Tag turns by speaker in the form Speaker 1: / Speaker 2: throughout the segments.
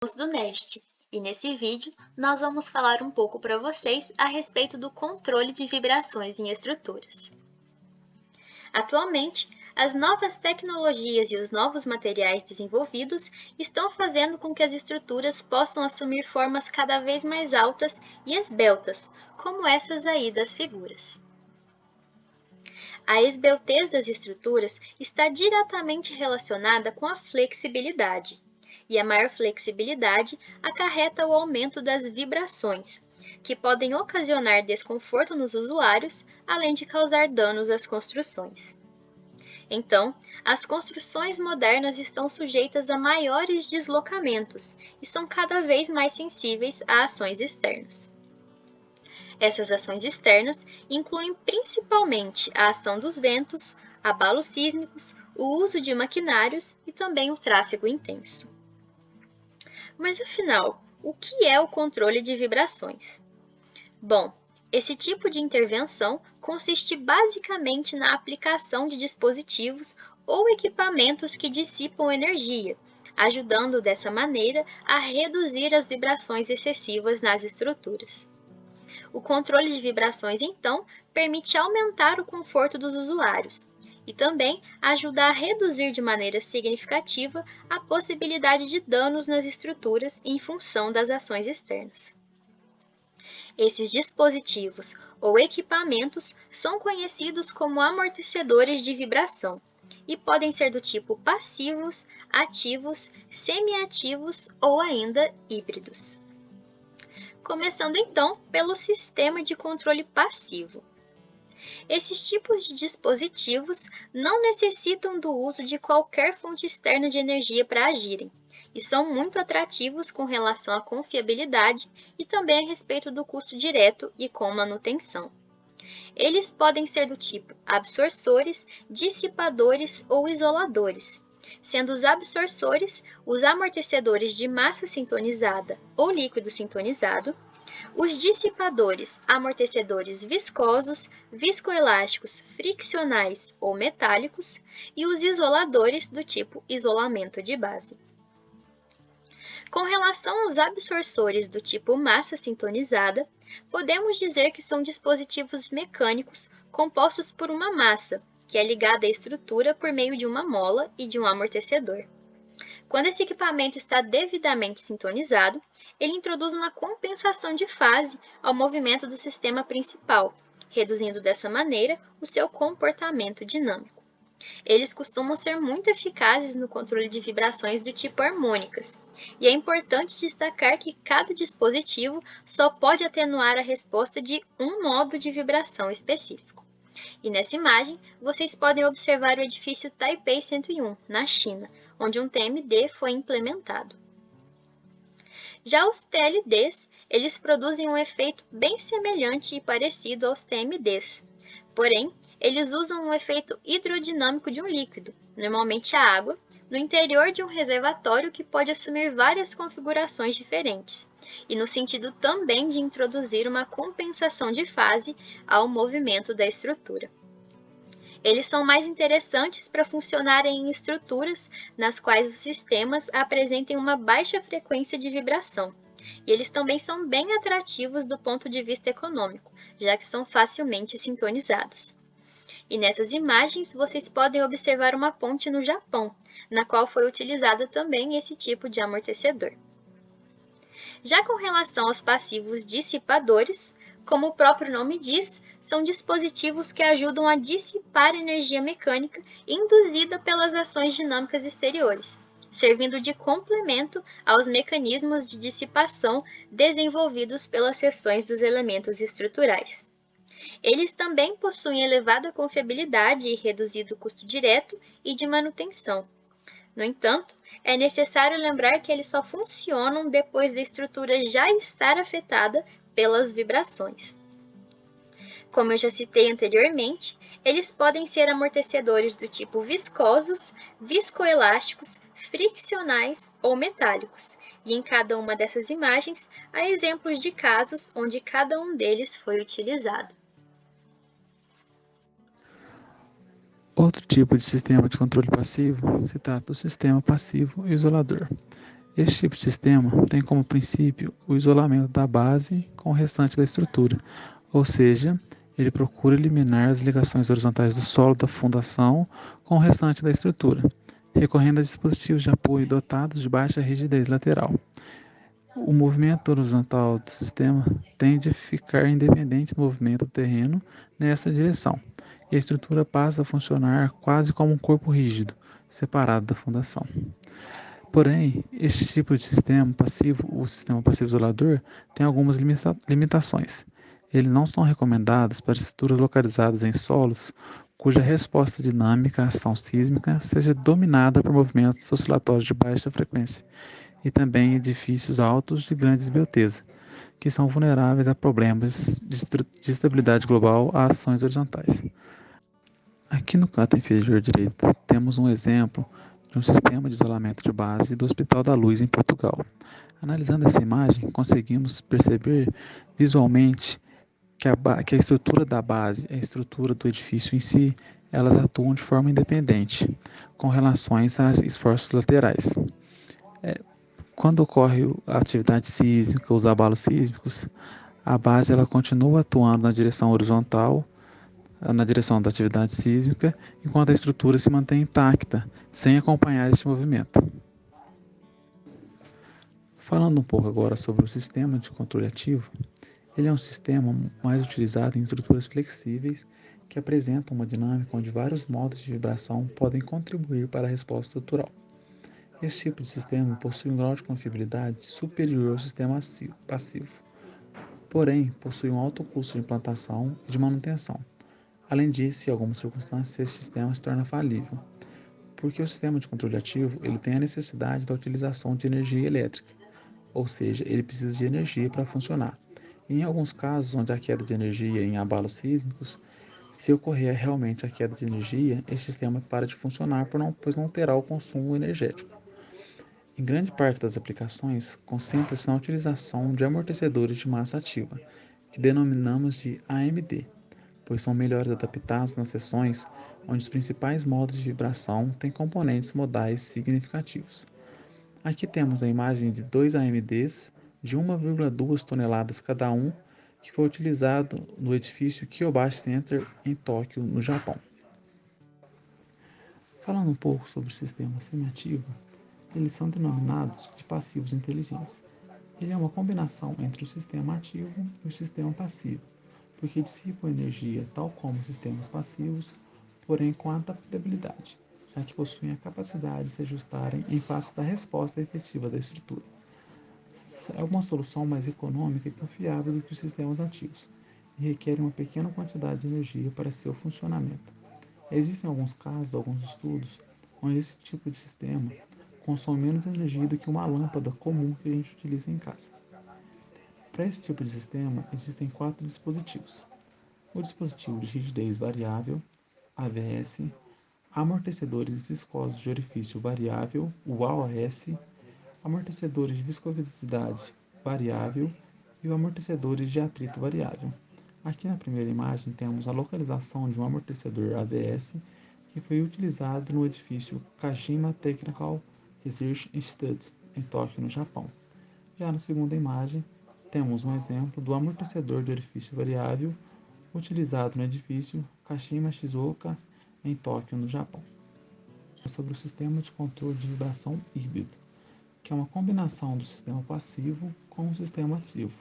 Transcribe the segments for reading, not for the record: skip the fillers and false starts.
Speaker 1: do NEST, e nesse vídeo nós vamos falar um pouco para vocês a respeito do controle de vibrações em estruturas. Atualmente, as novas tecnologias e os novos materiais desenvolvidos estão fazendo com que as estruturas possam assumir formas cada vez mais altas e esbeltas, como essas aí das figuras. A esbeltez das estruturas está diretamente relacionada com a flexibilidade, e a maior flexibilidade acarreta o aumento das vibrações, que podem ocasionar desconforto nos usuários, além de causar danos às construções. Então, as construções modernas estão sujeitas a maiores deslocamentos e são cada vez mais sensíveis a ações externas. Essas ações externas incluem principalmente a ação dos ventos, abalos sísmicos, o uso de maquinários e também o tráfego intenso. Mas afinal, o que é o controle de vibrações? Bom, esse tipo de intervenção consiste basicamente na aplicação de dispositivos ou equipamentos que dissipam energia, ajudando dessa maneira a reduzir as vibrações excessivas nas estruturas. O controle de vibrações, então, permite aumentar o conforto dos usuários e também ajuda a reduzir de maneira significativa a possibilidade de danos nas estruturas em função das ações externas. Esses dispositivos ou equipamentos são conhecidos como amortecedores de vibração e podem ser do tipo passivos, ativos, semiativos ou ainda híbridos. Começando então pelo sistema de controle passivo. Esses tipos de dispositivos não necessitam do uso de qualquer fonte externa de energia para agirem, e são muito atrativos com relação à confiabilidade e também a respeito do custo direto e com manutenção. Eles podem ser do tipo absorçores, dissipadores ou isoladores, sendo os absorçores os amortecedores de massa sintonizada ou líquido sintonizado, os dissipadores, amortecedores viscosos, viscoelásticos, friccionais ou metálicos, e os isoladores do tipo isolamento de base. Com relação aos absorçores do tipo massa sintonizada, podemos dizer que são dispositivos mecânicos compostos por uma massa, que é ligada à estrutura por meio de uma mola e de um amortecedor. Quando esse equipamento está devidamente sintonizado, ele introduz uma compensação de fase ao movimento do sistema principal, reduzindo dessa maneira o seu comportamento dinâmico. Eles costumam ser muito eficazes no controle de vibrações do tipo harmônicas, e é importante destacar que cada dispositivo só pode atenuar a resposta de um modo de vibração específico. E nessa imagem, vocês podem observar o edifício Taipei 101, na China, onde um TMD foi implementado. Já os TLDs, eles produzem um efeito bem semelhante e parecido aos TMDs, porém, eles usam um efeito hidrodinâmico de um líquido, normalmente a água, no interior de um reservatório que pode assumir várias configurações diferentes, e no sentido também de introduzir uma compensação de fase ao movimento da estrutura. Eles são mais interessantes para funcionarem em estruturas nas quais os sistemas apresentem uma baixa frequência de vibração, e eles também são bem atrativos do ponto de vista econômico, já que são facilmente sintonizados. E nessas imagens, vocês podem observar uma ponte no Japão, na qual foi utilizado também esse tipo de amortecedor. Já com relação aos passivos dissipadores, como o próprio nome diz, são dispositivos que ajudam a dissipar energia mecânica induzida pelas ações dinâmicas exteriores, servindo de complemento aos mecanismos de dissipação desenvolvidos pelas seções dos elementos estruturais. Eles também possuem elevada confiabilidade e reduzido custo direto e de manutenção. No entanto, é necessário lembrar que eles só funcionam depois da estrutura já estar afetada pelas vibrações. Como eu já citei anteriormente, eles podem ser amortecedores do tipo viscosos, viscoelásticos, friccionais ou metálicos, e em cada uma dessas imagens há exemplos de casos onde cada um deles foi utilizado.
Speaker 2: Outro tipo de sistema de controle passivo se trata do sistema passivo isolador. Este tipo de sistema tem como princípio o isolamento da base com o restante da estrutura, ou seja, ele procura eliminar as ligações horizontais do solo da fundação com o restante da estrutura, recorrendo a dispositivos de apoio dotados de baixa rigidez lateral. O movimento horizontal do sistema tende a ficar independente do movimento do terreno nessa direção, e a estrutura passa a funcionar quase como um corpo rígido, separado da fundação. Porém, este tipo de sistema passivo, o sistema passivo isolador, tem algumas limitações. Eles não são recomendados para estruturas localizadas em solos cuja resposta dinâmica à ação sísmica seja dominada por movimentos oscilatórios de baixa frequência, e também edifícios altos de grande esbelteza, que são vulneráveis a problemas de estabilidade global a ações horizontais. Aqui no canto inferior direito, temos um exemplo de um sistema de isolamento de base do Hospital da Luz em Portugal. Analisando essa imagem, conseguimos perceber visualmente que a estrutura da base e a estrutura do edifício em si, elas atuam de forma independente, com relações a esforços laterais. Quando ocorre a atividade sísmica, os abalos sísmicos, a base ela continua atuando na direção horizontal, na direção da atividade sísmica, enquanto a estrutura se mantém intacta, sem acompanhar este movimento. Falando um pouco agora sobre o sistema de controle ativo, ele é um sistema mais utilizado em estruturas flexíveis que apresentam uma dinâmica onde vários modos de vibração podem contribuir para a resposta estrutural. Esse tipo de sistema possui um grau de confiabilidade superior ao sistema passivo, porém possui um alto custo de implantação e de manutenção. Além disso, em algumas circunstâncias, esse sistema se torna falível, porque o sistema de controle ativo ele tem a necessidade da utilização de energia elétrica, ou seja, ele precisa de energia para funcionar. Em alguns casos, onde há queda de energia em abalos sísmicos, se ocorrer realmente a queda de energia, esse sistema para de funcionar pois não terá o consumo energético. Em grande parte das aplicações, concentra-se na utilização de amortecedores de massa ativa, que denominamos de AMD, pois são melhores adaptados nas seções onde os principais modos de vibração têm componentes modais significativos. Aqui temos a imagem de dois AMDs de 1,2 toneladas cada um, que foi utilizado no edifício Kyobashi Center em Tóquio, no Japão. Falando um pouco sobre o sistema semiativo, eles são denominados de passivos inteligentes. Ele é uma combinação entre o sistema ativo e o sistema passivo, porque dissipam energia tal como os sistemas passivos, porém com adaptabilidade, já que possuem a capacidade de se ajustarem em face da resposta efetiva da estrutura. É uma solução mais econômica e confiável do que os sistemas ativos, e requer uma pequena quantidade de energia para seu funcionamento. Existem alguns casos, alguns estudos, onde esse tipo de sistema consome menos energia do que uma lâmpada comum que a gente utiliza em casa. Para esse tipo de sistema, existem 4 dispositivos: o dispositivo de rigidez variável, AVS, amortecedores viscosos de orifício variável, o AOS, amortecedores de viscosidade variável e o amortecedores de atrito variável. Aqui na primeira imagem temos a localização de um amortecedor AVS que foi utilizado no edifício Kashima Technical Research Institute, em Tóquio, no Japão. Já na segunda imagem, temos um exemplo do amortecedor de orifício variável utilizado no edifício Kashima Shizuoka, em Tóquio, no Japão. Sobre o sistema de controle de vibração híbrido, que é uma combinação do sistema passivo com o sistema ativo.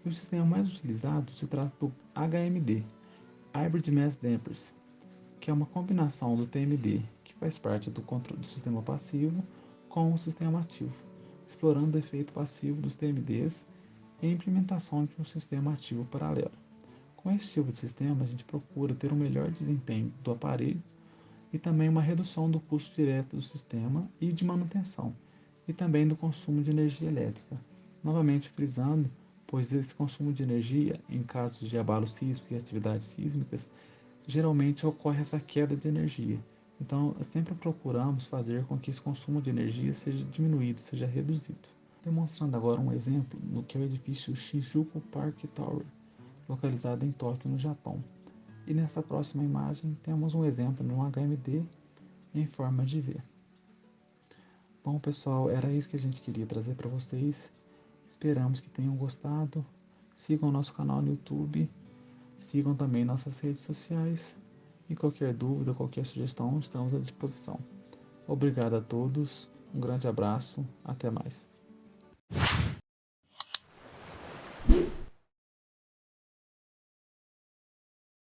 Speaker 2: E o sistema mais utilizado se trata do HMD, Hybrid Mass Dampers, que é uma combinação do TMD, que faz parte do controle do sistema passivo, com o sistema ativo, explorando o efeito passivo dos TMDs e a implementação de um sistema ativo paralelo. Com esse tipo de sistema, a gente procura ter um melhor desempenho do aparelho e também uma redução do custo direto do sistema e de manutenção, e também do consumo de energia elétrica. Novamente frisando, pois esse consumo de energia, em casos de abalo sísmico e atividades sísmicas, geralmente ocorre essa queda de energia. Então, sempre procuramos fazer com que esse consumo de energia seja diminuído, seja reduzido. Demonstrando agora um exemplo no que é o edifício Shinjuku Park Tower, localizado em Tóquio, no Japão. E nesta próxima imagem temos um exemplo no HMD em forma de V. Bom, pessoal, era isso que a gente queria trazer para vocês. Esperamos que tenham gostado. Sigam o nosso canal no YouTube, sigam também nossas redes sociais e qualquer dúvida, qualquer sugestão, estamos à disposição. Obrigado a todos, um grande abraço, até mais.